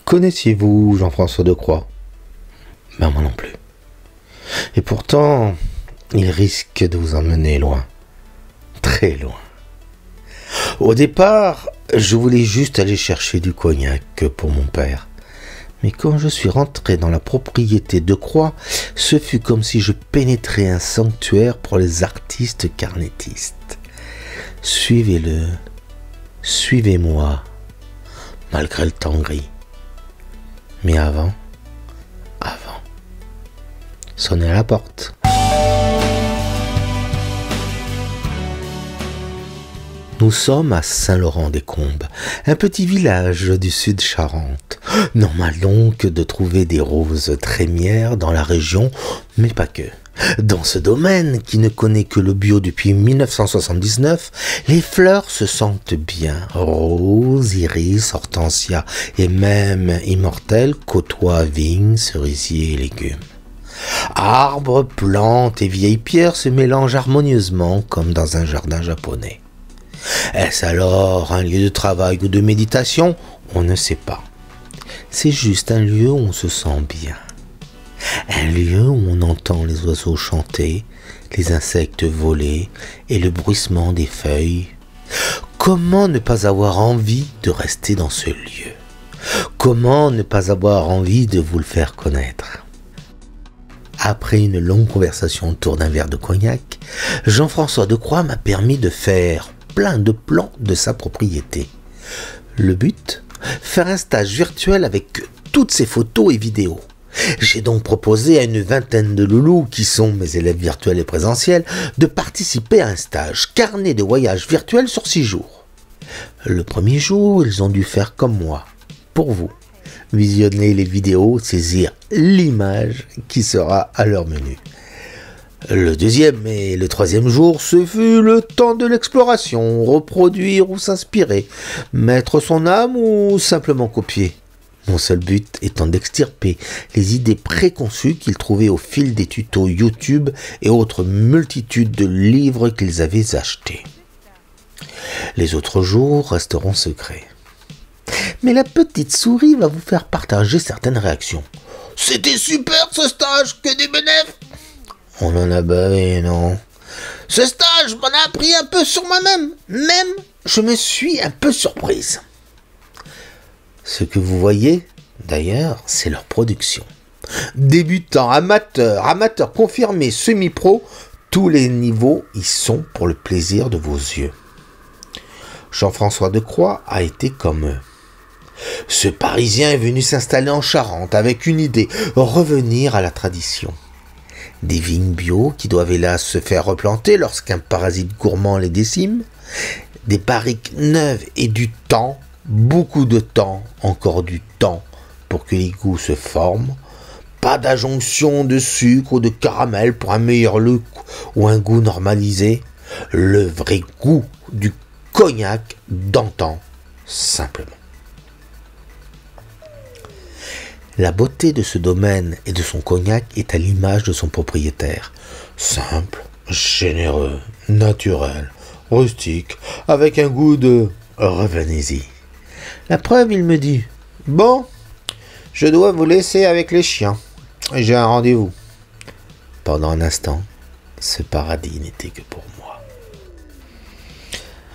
Connaissiez-vous Jean-François Decroix? Ben moi non plus. Et pourtant, il risque de vous emmener loin. Très loin. Au départ, je voulais juste aller chercher du cognac pour mon père. Mais quand je suis rentré dans la propriété Decroix, ce fut comme si je pénétrais un sanctuaire pour les artistes carnétistes. Suivez-le, suivez-moi, malgré le temps gris. Mais avant, sonnez à la porte. Nous sommes à Saint-Laurent-des-Combes, un petit village du sud Charente. Normal donc de trouver des roses trémières dans la région, mais pas que. Dans ce domaine, qui ne connaît que le bio depuis 1979, les fleurs se sentent bien. Roses, iris, hortensia et même immortelles côtoient vignes, cerisiers et légumes. Arbres, plantes et vieilles pierres se mélangent harmonieusement comme dans un jardin japonais. Est-ce alors un lieu de travail ou de méditation? On ne sait pas. C'est juste un lieu où on se sent bien. Un lieu où on entend les oiseaux chanter, les insectes voler et le bruissement des feuilles. Comment ne pas avoir envie de rester dans ce lieu? Comment ne pas avoir envie de vous le faire connaître? Après une longue conversation autour d'un verre de cognac, Jean-François Decroix m'a permis de faire plein de plans de sa propriété. Le but? Faire un stage virtuel avec toutes ses photos et vidéos. J'ai donc proposé à une vingtaine de loulous, qui sont mes élèves virtuels et présentiels, de participer à un stage carnet de voyage virtuel sur 6 jours. Le premier jour, ils ont dû faire comme moi, pour vous. Visionner les vidéos, saisir l'image qui sera à leur menu. Le deuxième et le troisième jour, ce fut le temps de l'exploration, reproduire ou s'inspirer, mettre son âme ou simplement copier. Mon seul but étant d'extirper les idées préconçues qu'ils trouvaient au fil des tutos YouTube et autres multitudes de livres qu'ils avaient achetés. Les autres jours resteront secrets. Mais la petite souris va vous faire partager certaines réactions. « C'était super ce stage, que des bénéfices !» On en a bavé, non? « Ce stage m'en a appris un peu sur moi-même. Même, je me suis un peu surprise. » Ce que vous voyez, d'ailleurs, c'est leur production. Débutants, amateurs confirmés, semi-pro, tous les niveaux y sont pour le plaisir de vos yeux. Jean-François Decroix a été comme eux. Ce Parisien est venu s'installer en Charente avec une idée, revenir à la tradition. Des vignes bio qui doivent hélas se faire replanter lorsqu'un parasite gourmand les décime, des barriques neuves et du temps, beaucoup de temps, encore du temps pour que les goûts se forment, pas d'adjonction de sucre ou de caramel pour un meilleur look ou un goût normalisé, le vrai goût du cognac d'antan, simplement. La beauté de ce domaine et de son cognac est à l'image de son propriétaire. Simple, généreux, naturel, rustique, avec un goût de « revenez-y ». La preuve, il me dit « Bon, je dois vous laisser avec les chiens. J'ai un rendez-vous. » Pendant un instant, ce paradis n'était que pour moi.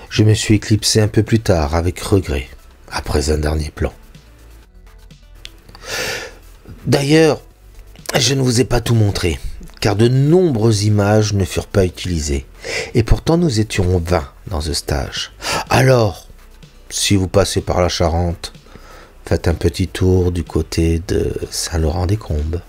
Je me suis éclipsé un peu plus tard, avec regret, après un dernier plan. D'ailleurs, je ne vous ai pas tout montré, car de nombreuses images ne furent pas utilisées. Et pourtant, nous étions 20 dans ce stage. Alors, si vous passez par la Charente, faites un petit tour du côté de Saint-Laurent-des-Combes.